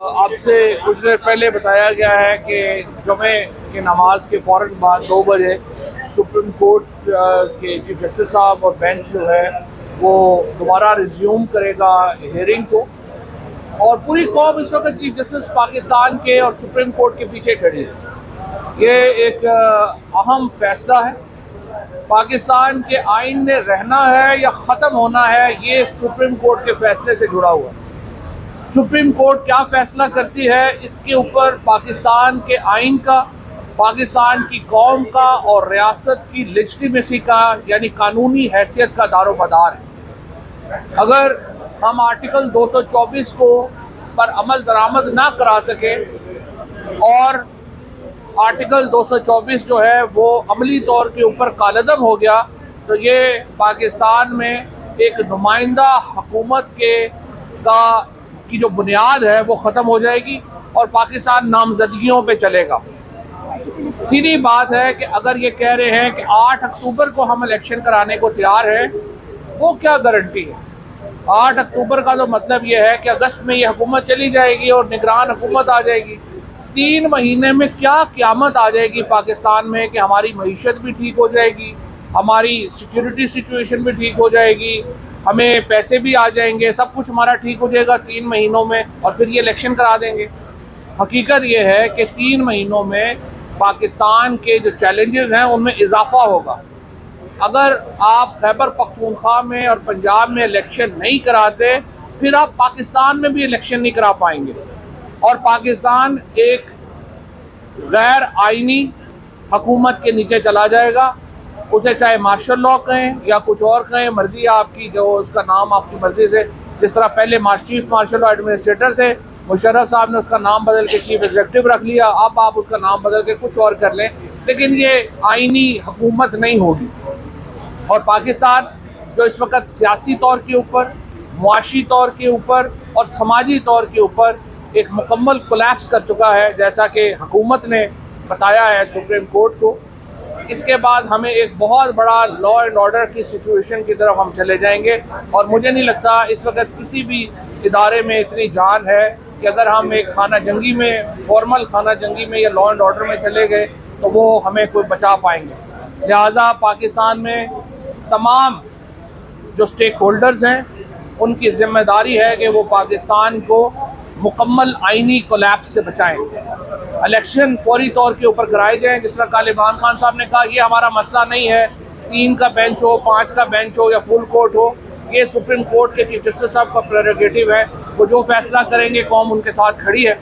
आपसे कुछ देर पहले बताया गया है कि जुमे की नमाज के फ़ौरन बाद 2 बजे सुप्रीम कोर्ट के चीफ जस्टिस साहब और बेंच जो है वो दोबारा रिज्यूम करेगा हियरिंग को। और पूरी कौम इस वक्त चीफ जस्टिस पाकिस्तान के और सुप्रीम कोर्ट के पीछे खड़ी है। ये एक अहम फैसला है। पाकिस्तान के आइन में रहना है या ख़त्म होना है, ये सुप्रीम कोर्ट के फैसले से जुड़ा हुआ है। सुप्रीम कोर्ट क्या फैसला करती है इसके ऊपर पाकिस्तान के आइन का, पाकिस्तान की कौम का और रियासत की लेजिटिमेसी का यानी कानूनी हैसियत का दारोमदार है। अगर हम आर्टिकल 224 को पर अमल दरामद ना करा सके और आर्टिकल 224 जो है वो अमली तौर के ऊपर कालअदम हो गया तो ये पाकिस्तान में एक नुमाइंदा हुकूमत की जो बुनियाद है वो ख़त्म हो जाएगी और पाकिस्तान नामजदगियों पे चलेगा। सीधी बात है कि अगर ये कह रहे हैं कि 8 अक्टूबर को हम इलेक्शन कराने को तैयार हैं, वो क्या गारंटी है? 8 अक्टूबर का तो मतलब ये है कि अगस्त में ये हुकूमत चली जाएगी और निगरान हुकूमत आ जाएगी। 3 महीने में क्या क़यामत आ जाएगी पाकिस्तान में कि हमारी मईशत भी ठीक हो जाएगी, हमारी सिक्योरिटी सिचुएशन भी ठीक हो जाएगी, हमें पैसे भी आ जाएंगे, सब कुछ हमारा ठीक हो जाएगा 3 महीनों में और फिर ये इलेक्शन करा देंगे। हकीकत ये है कि 3 महीनों में पाकिस्तान के जो चैलेंजेस हैं उनमें इजाफा होगा। अगर आप खैबर पख्तूनख्वा में और पंजाब में इलेक्शन नहीं कराते फिर आप पाकिस्तान में भी इलेक्शन नहीं करा पाएंगे और पाकिस्तान एक गैर आइनी हुकूमत के नीचे चला जाएगा। उसे चाहे मार्शल लॉ कहें या कुछ और कहें, मर्जी आपकी, जो उसका नाम आपकी मर्जी से। जिस तरह पहले चीफ मार्शल लॉ एडमिनिस्ट्रेटर थे, मुशर्रफ साहब ने उसका नाम बदल के चीफ एग्जीक्यूटिव रख लिया, अब आप उसका नाम बदल के कुछ और कर लें, लेकिन ये आइनी हुकूमत नहीं होगी। और पाकिस्तान जो इस वक्त सियासी तौर के ऊपर, मुआशी तौर के ऊपर और समाजी तौर के ऊपर एक मुकम्मल कोलैप्स कर चुका है, जैसा कि हुकूमत ने बताया है सुप्रीम कोर्ट को। इसके बाद हमें एक बहुत बड़ा लॉ एंड ऑर्डर की सिचुएशन की तरफ हम चले जाएंगे और मुझे नहीं लगता इस वक्त किसी भी इदारे में इतनी जान है कि अगर हम एक खाना जंगी में, फॉर्मल खाना जंगी में या लॉ एंड ऑर्डर में चले गए तो वो हमें कोई बचा पाएंगे। लिहाजा पाकिस्तान में तमाम जो स्टेक होल्डर्स हैं उनकी जिम्मेदारी है कि वो पाकिस्तान को मुकम्मल आइनी कोलैप्स से बचाएं। इलेक्शन फौरी तौर के ऊपर कराए जाएं। जिस तरह कल इमरान खान साहब ने कहा, ये हमारा मसला नहीं है, 3 का बेंच हो, 5 का बेंच हो या फुल कोर्ट हो, ये सुप्रीम कोर्ट के चीफ जस्टिस साहब का प्रेरोगेटिव है, वो जो फैसला करेंगे कौम उनके साथ खड़ी है।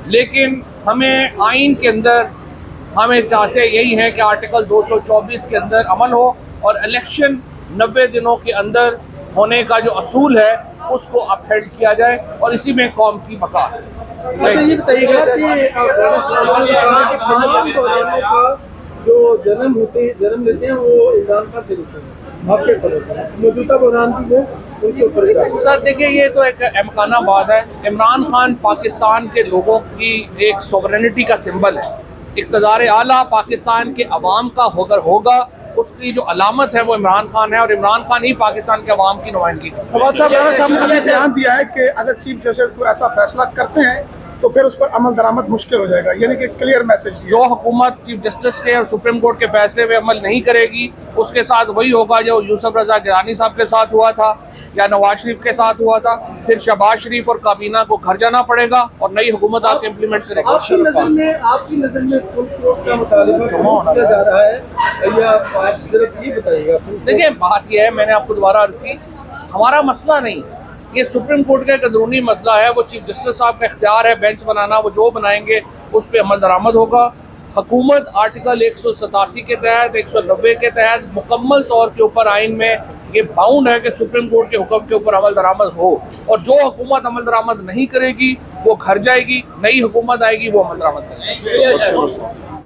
लेकिन हमें आइन के अंदर हमें चाहते यही है कि आर्टिकल 224 के अंदर अमल हो और इलेक्शन 90 दिनों के अंदर होने का जो असूल है उसको अपहेल्ड किया जाए और इसी में कौम की बका है। अच्छा, ये बताइएगा कि जो जन्म लेते हैं वो इमरान खान से लेते हैं, आप क्या समझते हैं? मौजूदा प्रधान भी वो उनके ऊपर सर देखिए, ये तो एक अहमकाना बात है। इमरान खान पाकिस्तान के लोगों की एक सोवरेनिटी का सिंबल है। इक़्तिदार आला पाकिस्तान के अवाम का होगा उसकी जो अलामत है वो इमरान खान है और इमरान खान ही पाकिस्तान के अवाम की नुमाइंदगी साहब ने बयान दिया है कि अगर चीफ जस्टिस को ऐसा फैसला करते हैं तो फिर उस पर अमल दरामद मुश्किल हो जाएगा, यानी कि क्लियर मैसेज। जो हुकूमत चीफ जस्टिस के और सुप्रीम कोर्ट के फैसले पे अमल नहीं करेगी उसके साथ वही होगा जो यूसुफ रजा गिलानी साहब के साथ हुआ था या नवाज शरीफ के साथ हुआ था। फिर शहबाज शरीफ और काबीना को घर जाना पड़ेगा और नई हुकूमत आके इम्प्लीमेंट करेगी। आपकी नज़र में फुल कोर्ट का मुतालिबा किया जा रहा है या आप जरा ये बताइएगा। देखिए, बात यह है, मैंने आपको दोबारा अर्ज की, हमारा मसला नहीं, ये सुप्रीम कोर्ट का एक अंदरूनी मसला है। वो चीफ जस्टिस साहब का इख्तियार है बेंच बनाना, वो जो बनाएंगे उस पर अमल दरामद होगा। हुकूमत आर्टिकल 187 के तहत, 190 के तहत मुकम्मल तौर के ऊपर आइन में ये बाउंड है कि सुप्रीम कोर्ट के हुक्म के ऊपर अमल दरामद हो और जो हुकूमत अमल दरामद नहीं करेगी वो घर जाएगी, नई हुकूमत आएगी वो अमल दरामद करेगी।